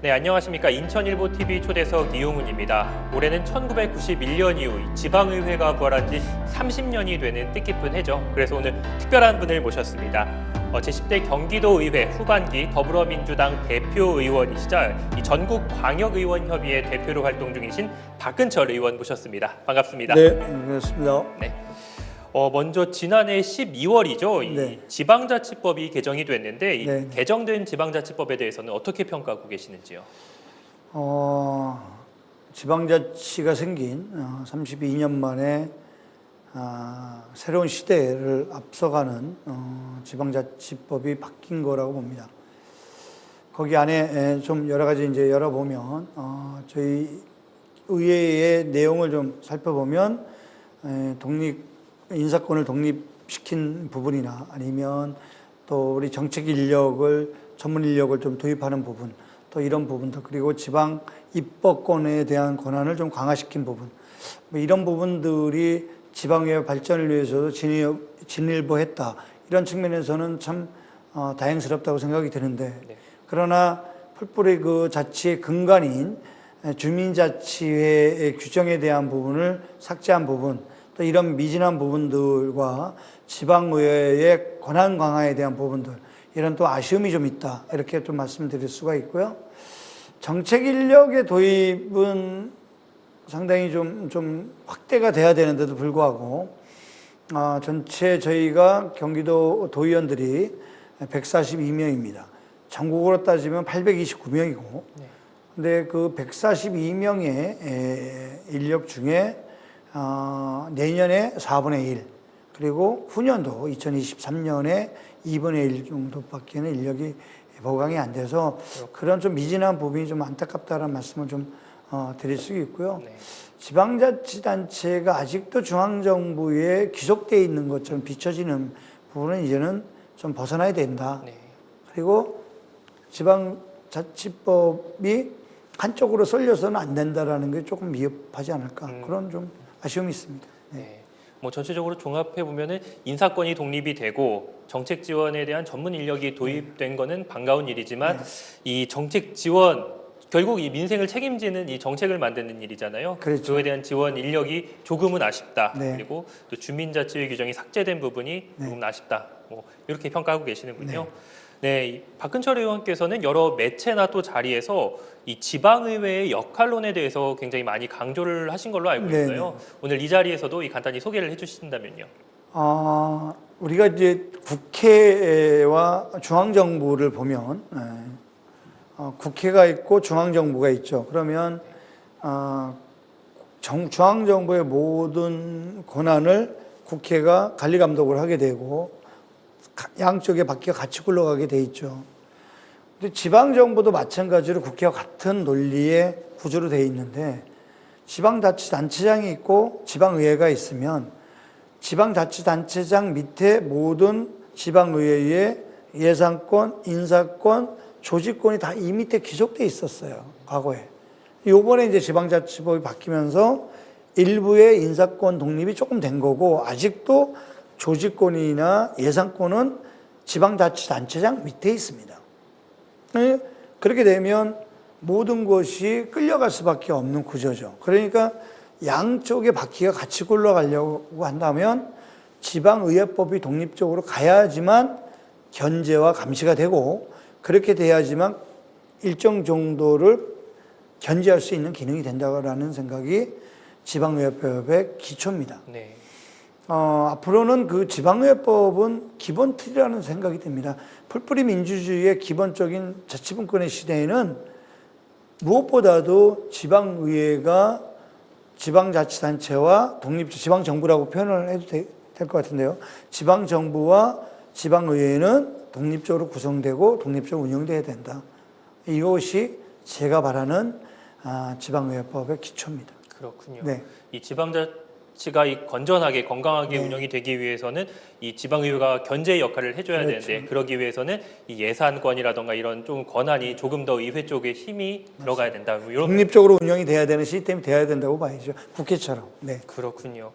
네, 안녕하십니까. 인천일보TV 초대석 이용훈입니다. 올해는 1991년 이후 지방의회가 부활한 지 30년이 되는 뜻깊은 해죠. 그래서 오늘 특별한 분을 모셨습니다. 제10대 경기도의회 후반기 더불어민주당 대표의원이시자 이 전국광역의원협의회 대표로 활동 중이신 박근철 의원 모셨습니다. 반갑습니다. 네, 반갑습니다. 네. 먼저 지난해 12월이죠. 네. 이 지방자치법이 개정이 됐는데 이 네. 개정된 지방자치법에 대해서는 어떻게 평가하고 계시는지요? 지방자치가 생긴 32년 만에 새로운 시대를 앞서가는 지방자치법이 바뀐 거라고 봅니다. 거기 안에 좀 여러 가지 이제 열어보면 저희 의회의 내용을 좀 살펴보면 인사권을 독립시킨 부분이나 아니면 또 우리 정책 인력을 전문 인력을 좀 도입하는 부분, 또 이런 부분들, 그리고 지방 입법권에 대한 권한을 좀 강화시킨 부분, 뭐 이런 부분들이 지방의 발전을 위해서도 진일보했다. 이런 측면에서는 참 다행스럽다고 생각이 드는데, 네. 그러나 풀뿌리 그 자치의 근간인 주민자치회의 규정에 대한 부분을 삭제한 부분, 또 이런 미진한 부분들과 지방의회의 권한 강화에 대한 부분들, 이런 또 아쉬움이 좀 있다, 이렇게 좀 말씀드릴 수가 있고요. 정책 인력의 도입은 상당히 좀 확대가 돼야 되는데도 불구하고 전체 저희가 경기도 도의원들이 142명입니다. 전국으로 따지면 829명이고 근데 그 142명의 인력 중에 내년에 4분의 1, 그리고 후년도 2023년에 2분의 1 정도밖에는 인력이 보강이 안 돼서 그런 좀 미진한 부분이 좀 안타깝다는 말씀을 좀 드릴 수 있고요. 네. 지방자치단체가 아직도 중앙정부에 귀속되어 있는 것처럼 비춰지는 부분은 이제는 좀 벗어나야 된다. 네. 그리고 지방자치법이 한쪽으로 쏠려서는 안 된다라는 게 조금 미흡하지 않을까, 그런 좀 아쉬움이 있습니다. 네. 네. 뭐 전체적으로 종합해 보면은 인사권이 독립이 되고 정책 지원에 대한 전문 인력이 도입된 거는 반가운 일이지만 이 정책 지원, 결국 이 민생을 책임지는 이 정책을 만드는 일이잖아요. 그렇죠. 그에 대한 지원 인력이 조금은 아쉽다. 네. 그리고 또 주민자치회 규정이 삭제된 부분이 조금 아쉽다. 뭐 이렇게 평가하고 계시는군요. 네, 이 박근철 의원께서는 여러 매체나 또 자리에서 이 지방의회의 역할론에 대해서 굉장히 많이 강조를 하신 걸로 알고 있어요. 오늘 이 자리에서도 간단히 소개를 해주신다면요. 우리가 이제 국회와 중앙정부를 보면 국회가 있고 중앙정부가 있죠. 그러면 중앙정부의 모든 권한을 국회가 관리감독을 하게 되고 양쪽의 바퀴가 같이 굴러가게 돼 있죠. 근데 지방정부도 마찬가지로 국회와 같은 논리의 구조로 돼 있는데, 지방자치단체장이 있고 지방의회가 있으면 지방자치단체장 밑에 모든 지방의회의 예산권, 인사권, 조직권이 다 이 밑에 귀속돼 있었어요, 과거에. 요번에 이제 지방자치법이 바뀌면서 일부의 인사권 독립이 조금 된 거고, 아직도 조직권이나 예산권은 지방자치단체장 밑에 있습니다. 그렇게 되면 모든 것이 끌려갈 수밖에 없는 구조죠. 그러니까 양쪽의 바퀴가 같이 굴러가려고 한다면 지방의회법이 독립적으로 가야지만 견제와 감시가 되고, 그렇게 돼야지만 일정 정도를 견제할 수 있는 기능이 된다는 생각이 지방의회법의 기초입니다. 네. 앞으로는 그 지방의회법은 기본 틀이라는 생각이 듭니다. 풀뿌리 민주주의의 기본적인 자치분권의 시대에는 무엇보다도 지방의회가 지방자치단체와 지방정부라고 표현을 해도 될 것 같은데요. 지방정부와 지방의회는 독립적으로 구성되고 독립적으로 운영돼야 된다. 이것이 제가 바라는 지방의회법의 기초입니다. 그렇군요. 네. 이 지방자치가 건전하게 건강하게 네. 운영이 되기 위해서는 이 지방의회가 견제의 역할을 해줘야 그렇죠. 되는데, 그러기 위해서는 이 예산권이라던가 이런 좀 권한이 조금 더 의회 쪽에 힘이 들어가야 된다. 뭐 이런 독립적으로 운영이 돼야 되는 시스템이 돼야 된다고 봐야죠. 국회처럼. 네. 그렇군요.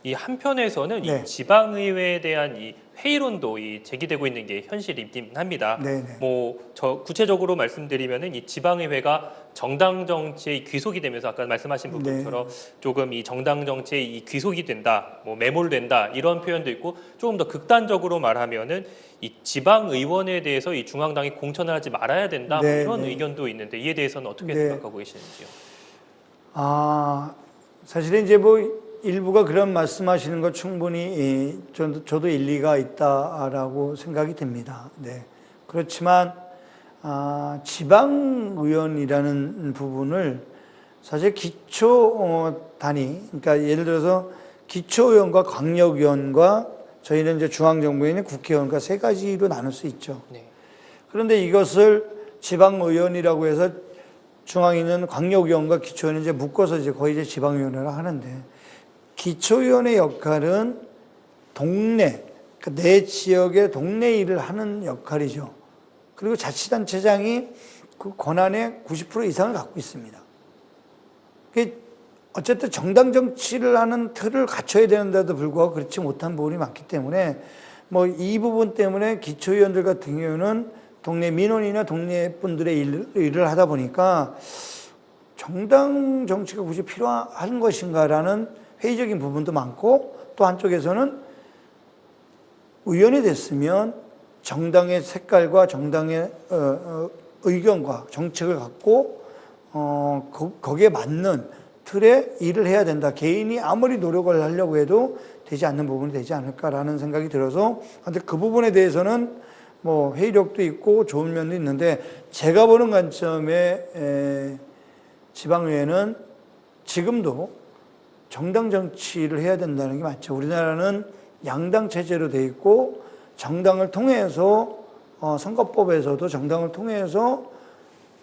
이 한편에서는 네. 이 지방의회에 대한 이 회의론도 제기되고 있는 게 현실이긴 합니다. 네네. 구체적으로 말씀드리면은 이 지방의회가 정당 정치의 귀속이 되면서 아까 말씀하신 부분처럼 조금 이 정당 정치의 이 귀속이 된다, 매몰된다 이런 표현도 있고 조금 더 극단적으로 말하면은 이 지방의원에 대해서 이 중앙당이 공천을 하지 말아야 된다 네, 이런 네. 의견도 있는데 이에 대해서는 어떻게 네. 생각하고 계시는지요? 사실은 이제 일부가 그런 말씀하시는 거 충분히 저도 일리가 있다라고 생각이 듭니다. 네. 그렇지만 지방의원이라는 부분을 사실 기초 단위, 그러니까 예를 들어서 기초의원과 광역의원과 저희는 이제 중앙정부에는 국회의원과 세 가지로 나눌 수 있죠. 네. 그런데 이것을 지방의원이라고 해서 중앙에 있는 광역의원과 기초의원을 이제 묶어서 이제 거의 이제 지방의원이라고 하는데 기초의원의 역할은 동네, 그러니까 내 지역의 동네 일을 하는 역할이죠. 그리고 자치단체장이 그 권한의 90% 이상을 갖고 있습니다. 어쨌든 정당 정치를 하는 틀을 갖춰야 되는데도 불구하고 그렇지 못한 부분이 많기 때문에 이 부분 때문에 기초의원들 같은 경우는 동네 민원이나 동네 분들의 일을 하다 보니까 정당 정치가 굳이 필요한 것인가라는 회의적인 부분도 많고 또 한쪽에서는 의원이 됐으면 정당의 색깔과 정당의 의견과 정책을 갖고 거기에 맞는 틀에 일을 해야 된다. 개인이 아무리 노력을 하려고 해도 되지 않는 부분이 되지 않을까라는 생각이 들어서 근데 그 부분에 대해서는 회의력도 있고 좋은 면도 있는데 제가 보는 관점에 지방의회는 지금도 정당 정치를 해야 된다는 게 맞죠. 우리나라는 양당 체제로 돼 있고 정당을 통해서 선거법에서도 정당을 통해서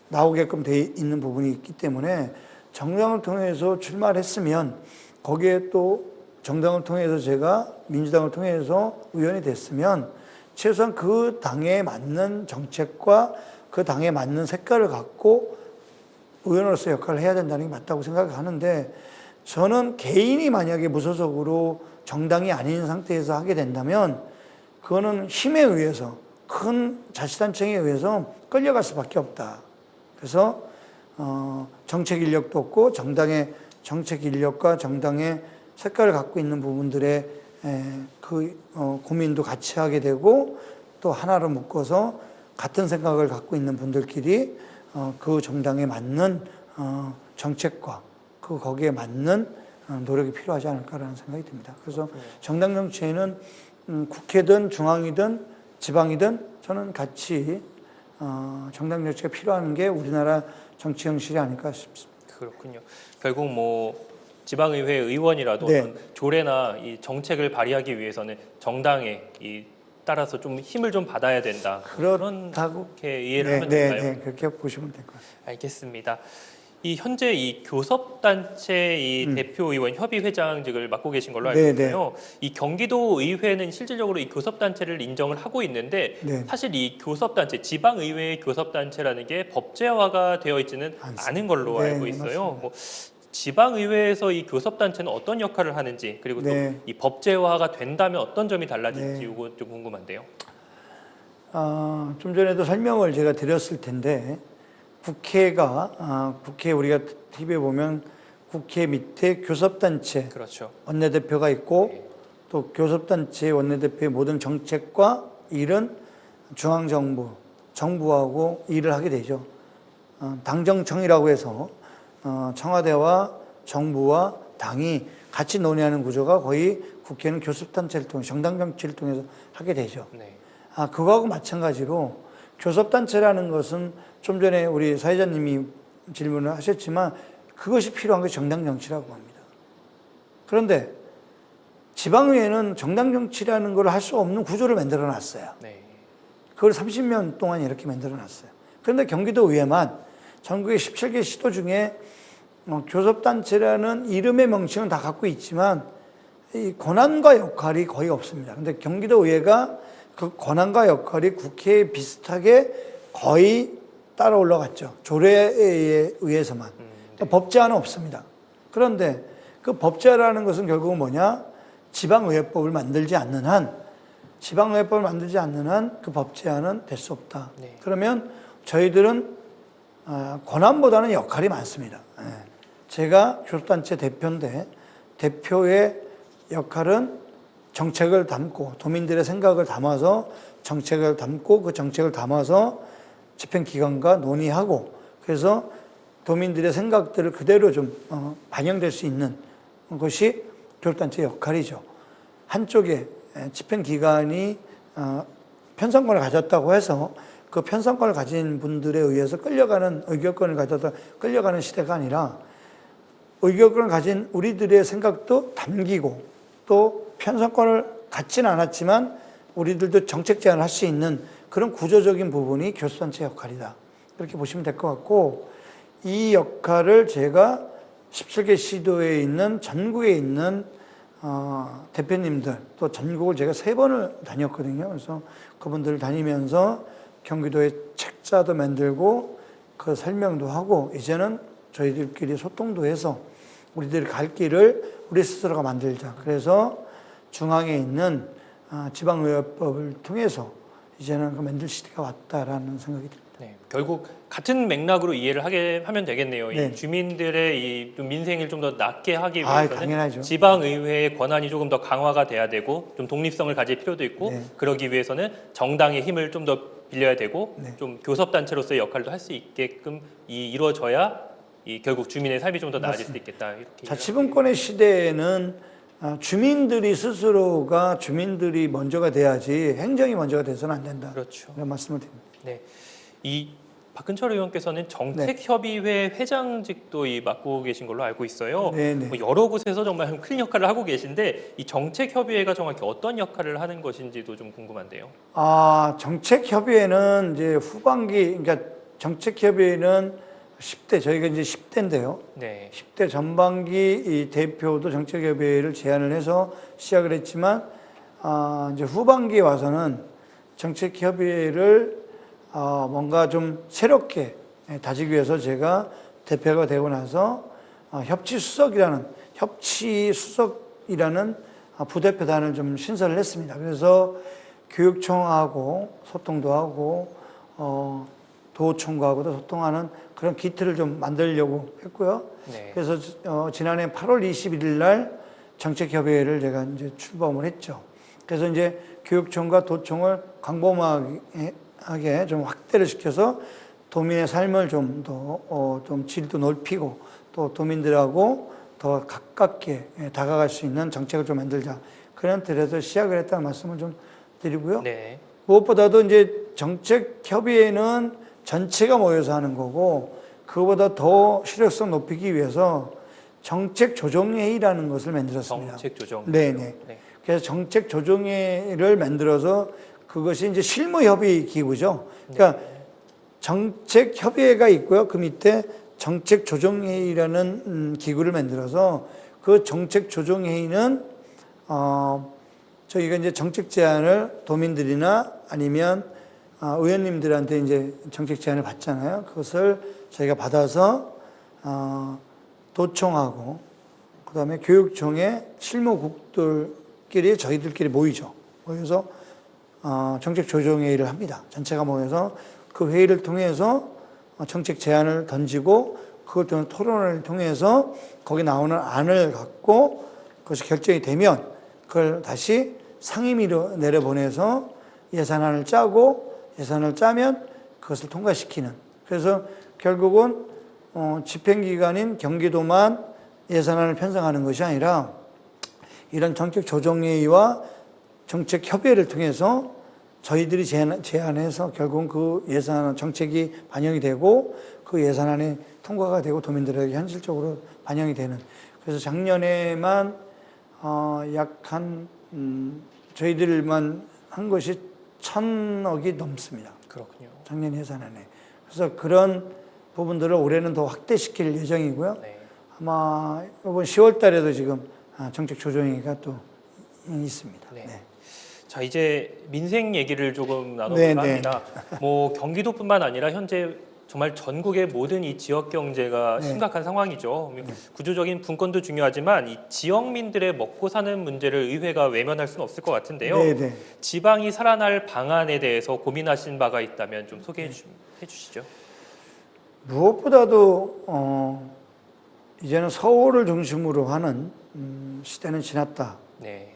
나오게끔 돼 있는 부분이 있기 때문에 정당을 통해서 출마를 했으면 거기에 또 정당을 통해서 제가 민주당을 통해서 의원이 됐으면 최소한 그 당에 맞는 정책과 그 당에 맞는 색깔을 갖고 의원으로서 역할을 해야 된다는 게 맞다고 생각하는데 저는 개인이 만약에 무소속으로 정당이 아닌 상태에서 하게 된다면 그거는 힘에 의해서 큰 자치단체에 의해서 끌려갈 수밖에 없다. 그래서 정책 인력도 없고 정당의 정책 인력과 정당의 색깔을 갖고 있는 부분들의 고민도 같이 하게 되고 또 하나로 묶어서 같은 생각을 갖고 있는 분들끼리 그 정당에 맞는 정책과 거기에 맞는 노력이 필요하지 않을까라는 생각이 듭니다. 그래서 정당 정치에는 국회든 중앙이든 지방이든 저는 같이 정당 정치가 필요한 게 우리나라 정치 형식이 아닐까 싶습니다. 그렇군요. 결국 지방의회 의원이라도 네. 어떤 조례나 이 정책을 발의하기 위해서는 정당에 따라서 좀 힘을 좀 받아야 된다. 그렇다고 그렇게 이해를 하면 될까요? 네, 그렇게 보시면 될 것 같습니다. 알겠습니다. 현재 이 교섭단체 대표의원 협의회장직을 맡고 계신 걸로 알고 있는데요. 이 경기도 의회는 실질적으로 이 교섭단체를 인정을 하고 있는데 사실 이 교섭단체, 지방의회의 교섭단체라는 게 법제화가 되어 있지는 않은 걸로 알고 있어요. 지방의회에서 이 교섭단체는 어떤 역할을 하는지 그리고 또 이 법제화가 된다면 어떤 점이 달라질지 이거 좀 궁금한데요. 좀 전에도 설명을 제가 드렸을 텐데 국회 우리가 TV에 보면 국회 밑에 교섭단체 그렇죠. 원내대표가 있고 또 교섭단체 원내대표의 모든 정책과 일은 중앙정부, 정부하고 일을 하게 되죠. 당정청이라고 해서 청와대와 정부와 당이 같이 논의하는 구조가 거의 국회는 교섭단체를 통해 정당정치를 통해서 하게 되죠. 네. 그거하고 마찬가지로 교섭단체라는 것은 좀 전에 우리 사회자님이 질문을 하셨지만 그것이 필요한 게 정당정치라고 합니다. 그런데 지방의회는 정당정치라는 걸 할 수 없는 구조를 만들어 놨어요. 네. 그걸 30년 동안 이렇게 만들어 놨어요. 그런데 경기도 의회만 전국의 17개 시도 중에 교섭단체라는 이름의 명칭은 다 갖고 있지만 이 권한과 역할이 거의 없습니다. 그런데 경기도 의회가 그 권한과 역할이 국회에 비슷하게 거의 따라 올라갔죠. 조례에 의해서만. 법제화는 없습니다. 그런데 그 법제화라는 것은 결국은 뭐냐? 지방의회법을 만들지 않는 한 그 법 제안은 될 수 없다. 네. 그러면 저희들은 권한보다는 역할이 많습니다. 예. 제가 교섭단체 대표인데 대표의 역할은 정책을 담고 도민들의 생각을 담아서 정책을 담고 그 정책을 담아서 집행기관과 논의하고 그래서 도민들의 생각들을 그대로 좀 반영될 수 있는 것이 교섭단체 역할이죠. 한쪽에 집행기관이 편성권을 가졌다고 해서 그 편성권을 가진 분들에 의해서 끌려가는 의결권을 가져다 끌려가는 시대가 아니라 의결권을 가진 우리들의 생각도 담기고 또 편성권을 갖지는 않았지만 우리들도 정책 제안을 할 수 있는 그런 구조적인 부분이 교섭단체 역할이다. 그렇게 보시면 될 것 같고 이 역할을 제가 17개 시도에 있는 전국에 있는 대표님들 또 전국을 제가 3번을 다녔거든요. 그래서 그분들을 다니면서 경기도에 책자도 만들고 그 설명도 하고 이제는 저희들끼리 소통도 해서 우리들이 갈 길을 우리 스스로가 만들자. 그래서 중앙에 있는 지방의회법을 통해서 이제는 그 만들 시대가 왔다라는 생각이 듭니다. 네, 결국 같은 맥락으로 이해를 하면 되겠네요. 네. 이 주민들의 이 좀 민생을 좀 더 낫게 하기 당연하죠. 위해서는 지방의회의 권한이 조금 더 강화가 돼야 되고 좀 독립성을 가질 필요도 있고 네. 그러기 위해서는 정당의 힘을 좀 더 빌려야 되고 네. 좀 교섭단체로서의 역할도 할 수 있게끔 이루어져야 결국 주민의 삶이 좀 더 나아질 수 있겠다. 이렇게 자치분권의 시대에는 주민들이 스스로가 주민들이 먼저가 돼야지 행정이 먼저가 돼서는 안 된다. 그렇죠. 그런 말씀을 드립니다. 네, 이 박근철 의원께서는 정책협의회 회장직도 맡고 계신 걸로 알고 있어요. 네네. 뭐 여러 곳에서 정말 큰 역할을 하고 계신데 이 정책협의회가 정확히 어떤 역할을 하는 것인지도 좀 궁금한데요. 정책협의회는 이제 후반기, 그러니까 정책협의회는 10대, 저희가 이제 10대인데요. 네. 10대 전반기 이 대표도 정책협의회를 제안을 해서 시작을 했지만, 이제 후반기에 와서는 정책협의회를 뭔가 좀 새롭게 다지기 위해서 제가 대표가 되고 나서 협치수석이라는 부대표단을 좀 신설을 했습니다. 그래서 교육청하고 소통도 하고 도청과도 소통하는 그런 기틀을 좀 만들려고 했고요. 네. 그래서 지난해 8월 21일 날 정책협의회를 제가 이제 출범을 했죠. 그래서 이제 교육청과 도청을 광범하게 좀 확대를 시켜서 도민의 삶을 좀 더 좀 질도 높이고 또 도민들하고 더 가깝게 다가갈 수 있는 정책을 좀 만들자. 그런 틀에서 시작을 했다는 말씀을 좀 드리고요. 네. 무엇보다도 이제 정책협의회는 전체가 모여서 하는 거고 그거보다 더 실효성 높이기 위해서 정책조정회의라는 것을 만들었습니다. 정책조정. 네네. 네. 그래서 정책조정회의를 만들어서 그것이 이제 실무협의 기구죠. 그러니까 정책협의회가 있고요. 그 밑에 정책조정회의라는 기구를 만들어서 그 정책조정회의는 저희가 이제 정책 제안을 도민들이나 아니면 의원님들한테 이제 정책 제안을 받잖아요. 그것을 저희가 받아서 도청하고 그다음에 교육청의 실무국들끼리 저희들끼리 모이죠. 모여서 정책 조정회의를 합니다. 전체가 모여서 그 회의를 통해서 정책 제안을 던지고 그걸 통해 토론을 통해서 거기 나오는 안을 갖고 그것이 결정이 되면 그걸 다시 상임위로 내려보내서 예산안을 짜고 예산을 짜면 그것을 통과시키는. 그래서 결국은 집행기관인 경기도만 예산안을 편성하는 것이 아니라 이런 정책조정회의와 정책협의회를 통해서 저희들이 제안해서 결국은 그 예산 정책이 반영이 되고 그 예산안이 통과가 되고 도민들에게 현실적으로 반영이 되는. 그래서 작년에만 저희들만 한 것이 1,000억이 넘습니다. 그렇군요. 작년 예산안에. 그래서 그런 부분들을 올해는 더 확대시킬 예정이고요. 네. 아마 이번 10월 달에도 지금 정책 조정회의가 또 있습니다. 네. 네. 자, 이제 민생 얘기를 조금 네, 나눠볼까 네. 합니다. 뭐 경기도뿐만 아니라 현재 정말 전국의 모든 이 지역 경제가 네. 심각한 상황이죠. 구조적인 분권도 중요하지만 이 지역민들의 먹고 사는 문제를 의회가 외면할 수는 없을 것 같은데요. 네, 네. 지방이 살아날 방안에 대해서 고민하신 바가 있다면 좀 소개해 주시죠. 무엇보다도 이제는 서울을 중심으로 하는 시대는 지났다. 네.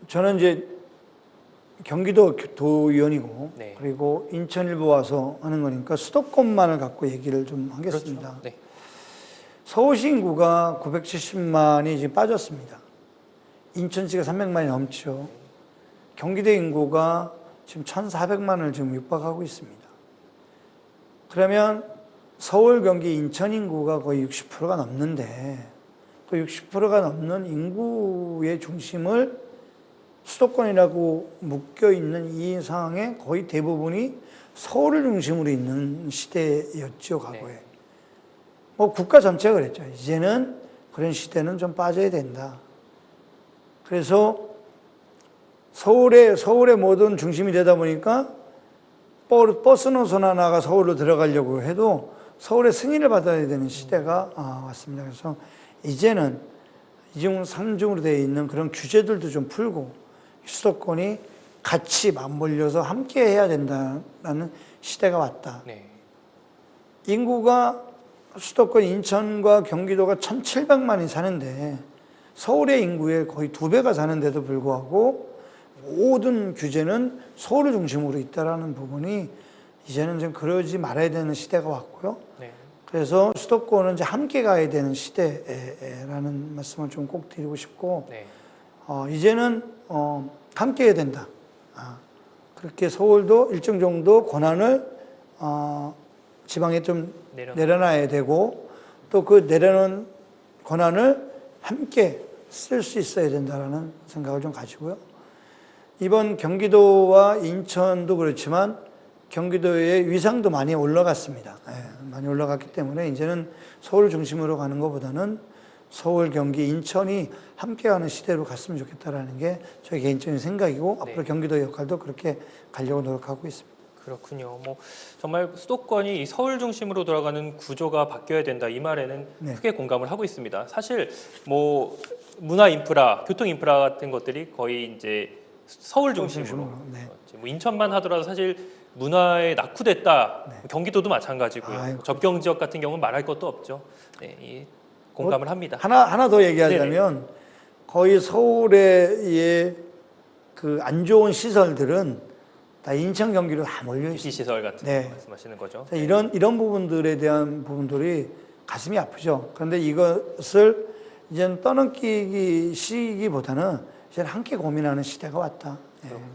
저는 이제 경기도 도의원이고 네. 그리고 인천일보 와서 하는 거니까 수도권만을 갖고 얘기를 좀 하겠습니다. 그렇죠. 네. 서울시 인구가 970만이 지금 빠졌습니다. 인천시가 300만이 넘죠. 경기도 인구가 지금 1,400만을 지금 육박하고 있습니다. 그러면 서울, 경기, 인천 인구가 거의 60%가 넘는데 그 60%가 넘는 인구의 중심을 수도권이라고 묶여 있는 이 상황에 거의 대부분이 서울을 중심으로 있는 시대였죠, 과거에. 네. 뭐 국가 전체가 그랬죠. 이제는 그런 시대는 좀 빠져야 된다. 그래서 서울의 모든 중심이 되다 보니까 버스 노선 하나가 서울로 들어가려고 해도 서울의 승인을 받아야 되는 시대가 왔습니다. 그래서 이제는 2중, 3중으로 되어 있는 그런 규제들도 좀 풀고 수도권이 같이 맞물려서 함께 해야 된다는 시대가 왔다. 네. 인구가 수도권 인천과 경기도가 1,700만이 사는데 서울의 인구의 거의 2배가 사는데도 불구하고 모든 규제는 서울을 중심으로 있다라는 부분이 이제는 좀 그러지 말아야 되는 시대가 왔고요. 네. 그래서 수도권은 이제 함께 가야 되는 시대라는 말씀을 좀 꼭 드리고 싶고, 네. 이제는 함께 해야 된다. 그렇게 서울도 일정 정도 권한을 지방에 좀 내려놔야 되고, 또 그 내려놓은 권한을 함께 쓸 수 있어야 된다라는 생각을 좀 가지고요. 이번 경기도와 인천도 그렇지만 경기도의 위상도 많이 올라갔습니다. 많이 올라갔기 때문에 이제는 서울 중심으로 가는 것보다는 서울, 경기, 인천이 함께하는 시대로 갔으면 좋겠다라는 게 저희 개인적인 생각이고 네. 앞으로 경기도의 역할도 그렇게 가려고 노력하고 있습니다. 그렇군요. 뭐 정말 수도권이 이 서울 중심으로 돌아가는 구조가 바뀌어야 된다 이 말에는 네. 크게 공감을 하고 있습니다. 사실 뭐 문화 인프라, 교통 인프라 같은 것들이 거의 이제 서울 중심으로. 네. 뭐 인천만 하더라도 사실 문화에 낙후됐다. 네. 경기도도 마찬가지고요. 아이고. 접경 지역 같은 경우는 말할 것도 없죠. 네, 이 공감을 합니다. 하나 더 얘기하자면 거의 서울의 그 안 좋은 시설들은 다 인천, 경기로 다 몰려 있습니다. 시설 같은 네. 거 말씀하시는 거죠. 이런 부분들에 대한 부분들이 가슴이 아프죠. 그런데 이것을 이제는 떠넘기기보다는 이제 함께 고민하는 시대가 왔다.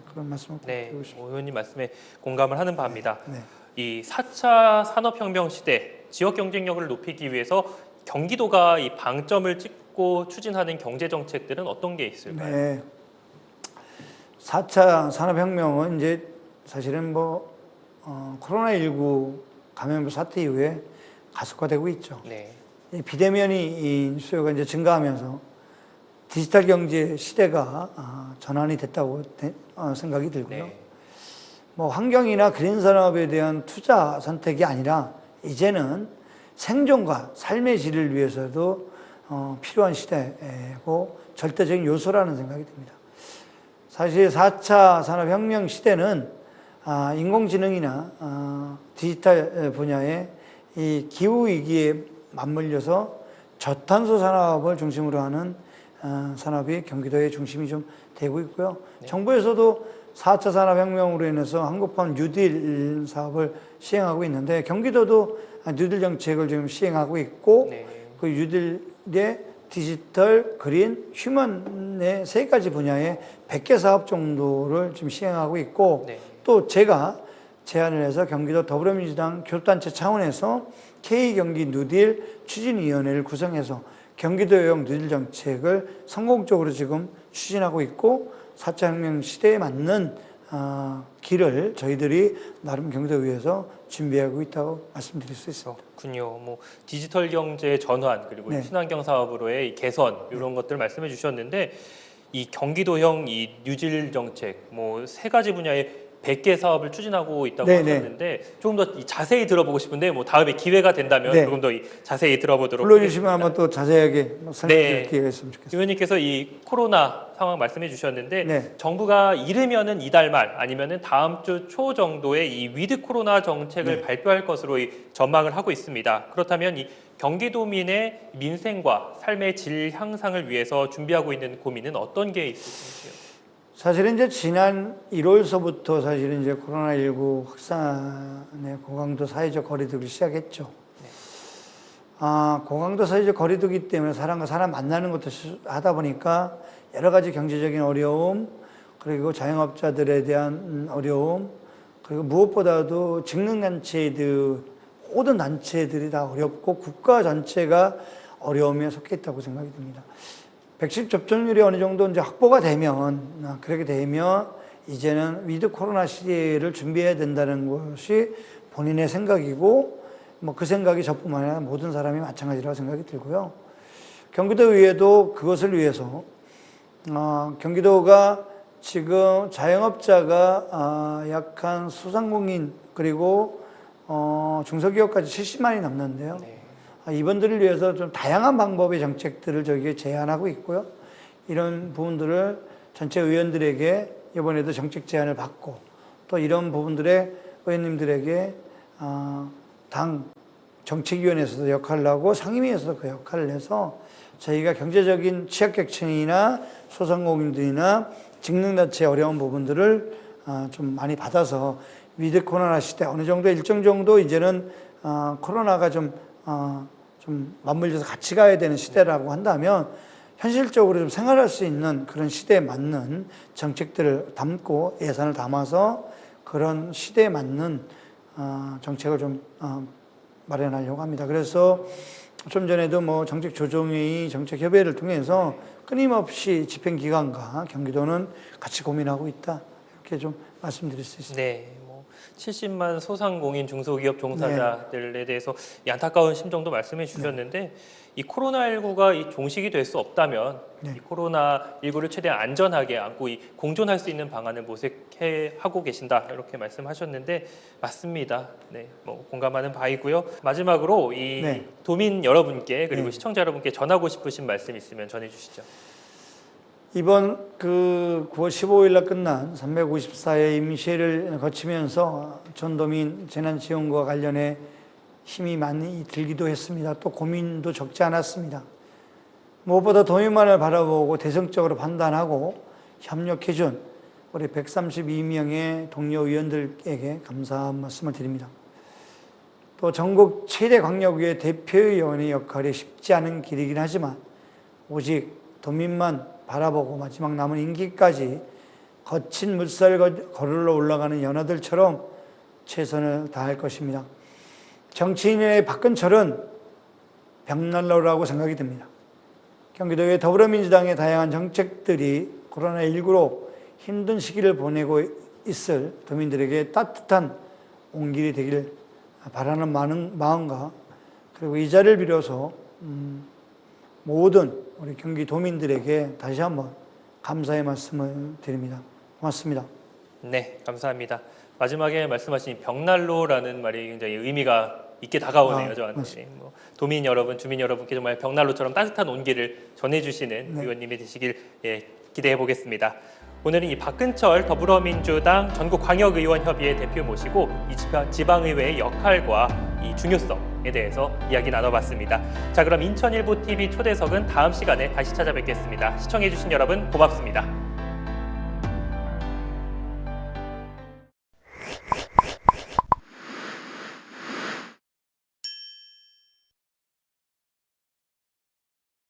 그런 말씀을 드리고 싶습니다. 의원님 말씀에 공감을 하는 바입니다. 네. 이 4차 산업혁명 시대 지역 경쟁력을 높이기 위해서 경기도가 이 방점을 찍고 추진하는 경제 정책들은 어떤 게 있을까요? 네. 4차 산업혁명은 이제 사실은 코로나19 감염 사태 이후에 가속화되고 있죠. 네. 이 비대면이 수요가 이제 증가하면서 디지털 경제 시대가 전환이 됐다고 생각이 들고요. 네. 환경이나 그린 산업에 대한 투자 선택이 아니라 이제는 생존과 삶의 질을 위해서도 필요한 시대고 절대적인 요소라는 생각이 듭니다. 사실 4차 산업혁명 시대는 인공지능이나 디지털 분야의 이 기후위기에 맞물려서 저탄소 산업을 중심으로 하는 산업이 경기도의 중심이 좀 되고 있고요. 네. 정부에서도 4차 산업혁명으로 인해서 한국판 뉴딜 사업을 시행하고 있는데 경기도도 뉴딜 정책을 지금 시행하고 있고 네. 그 뉴딜의 디지털, 그린, 휴먼의 세 가지 분야에 100개 사업 정도를 지금 시행하고 있고 네. 또 제가 제안을 해서 경기도 더불어민주당 교섭단체 차원에서 K경기 뉴딜 추진위원회를 구성해서 경기도형 뉴딜 정책을 성공적으로 지금 추진하고 있고 4차 혁명 시대에 맞는 길을 저희들이 나름 경기도의회에서 준비하고 있다고 말씀드릴 수 있습니다. 그렇군요. 뭐 디지털 경제 전환 그리고 네. 친환경 사업으로의 개선 이런 것들 말씀해 주셨는데 이 경기도형 이 뉴딜 정책 뭐 세 가지 분야에 100개 사업을 추진하고 있다고 네네. 하셨는데 조금 더 자세히 들어보고 싶은데 뭐 다음에 기회가 된다면 네. 조금 더 자세히 들어보도록 불러주시면 하겠습니다. 한번 또 자세하게 설명드릴 네. 기회가 있으면 좋겠습니다. 의원님께서 이 코로나 상황 말씀해 주셨는데 네. 정부가 이르면은 이달 말 아니면은 다음 주 초 정도에 이 위드 코로나 정책을 네. 발표할 것으로 전망을 하고 있습니다. 그렇다면 이 경기도민의 민생과 삶의 질 향상을 위해서 준비하고 있는 고민은 어떤 게 있으신지요? 사실은 이제 지난 1월서부터 사실은 이제 코로나19 확산의 고강도 사회적 거리두기를 시작했죠. 고강도 사회적 거리두기 때문에 사람과 사람 만나는 것도 하다 보니까 여러 가지 경제적인 어려움, 그리고 자영업자들에 대한 어려움, 그리고 무엇보다도 직능단체들, 모든 단체들이 다 어렵고 국가 전체가 어려움에 속해 있다고 생각이 듭니다. 백신 접종률이 어느 정도 이제 확보가 되면, 그렇게 되면 이제는 위드 코로나 시대를 준비해야 된다는 것이 본인의 생각이고, 뭐 그 생각이 저뿐만 아니라 모든 사람이 마찬가지라고 생각이 들고요. 경기도의회도 그것을 위해서, 경기도가 지금 자영업자가 약 한 소상공인 그리고 중소기업까지 70만이 넘는데요. 네. 이분들을 위해서 좀 다양한 방법의 정책들을 저기에 제안하고 있고요. 이런 부분들을 전체 의원들에게 이번에도 정책 제안을 받고 또 이런 부분들의 의원님들에게 당 정책위원회에서도 역할을 하고 상임위에서도 그 역할을 해서 저희가 경제적인 취약계층이나 소상공인들이나 직능단체의 어려운 부분들을 좀 많이 받아서 위드 코로나 시대 어느 정도 일정 정도 이제는 코로나가 좀 맞물려서 같이 가야 되는 시대라고 한다면 현실적으로 좀 생활할 수 있는 그런 시대에 맞는 정책들을 담고 예산을 담아서 그런 시대에 맞는 정책을 좀 마련하려고 합니다. 그래서 좀 전에도 뭐 정책조정회의, 정책협의회를 통해서 끊임없이 집행기관과 경기도는 같이 고민하고 있다. 이렇게 좀 말씀드릴 수 있습니다. 네. 70만 소상공인 중소기업 종사자들에 대해서 이 안타까운 심정도 말씀해 주셨는데 이 코로나19가 이 종식이 될 수 없다면 이 코로나19를 최대한 안전하게 안고 이 공존할 수 있는 방안을 모색해 하고 계신다 이렇게 말씀하셨는데 맞습니다. 네, 뭐 공감하는 바이고요. 마지막으로 이 도민 여러분께 그리고 시청자 여러분께 전하고 싶으신 말씀 있으면 전해주시죠. 이번 그 9월 15일 날 끝난 354회 임시회를 거치면서 전도민 재난지원과 관련해 힘이 많이 들기도 했습니다. 또 고민도 적지 않았습니다. 무엇보다 도민만을 바라보고 대승적으로 판단하고 협력해준 우리 132명의 동료 의원들에게 감사한 말씀을 드립니다. 또 전국 최대 광역의회 대표의원의 역할이 쉽지 않은 길이긴 하지만 오직 도민만 바라보고 마지막 남은 임기까지 거친 물살 거르러 올라가는 연하들처럼 최선을 다할 것입니다. 정치인의 박근철은 벽난로라고 생각이 듭니다. 경기도의 더불어민주당의 다양한 정책들이 코로나19로 힘든 시기를 보내고 있을 도민들에게 따뜻한 온길이 되길 바라는 마음과 그리고 이 자리를 빌어서 모든 우리 경기도민들에게 다시 한번 감사의 말씀을 드립니다. 고맙습니다. 네, 감사합니다. 마지막에 말씀하신 벽난로라는 말이 굉장히 의미가 있게 다가오네요, 저한테. 뭐, 도민 여러분, 주민 여러분께 정말 벽난로처럼 따뜻한 온기를 전해주시는 의원님이 되시길 기대해 보겠습니다. 오늘은 이 박근철 더불어민주당 전국광역의원협의회 대표 모시고 이 지방의회의 역할과 이 중요성에 대해서 이야기 나눠봤습니다. 자, 그럼 인천일보TV 초대석은 다음 시간에 다시 찾아뵙겠습니다. 시청해주신 여러분 고맙습니다.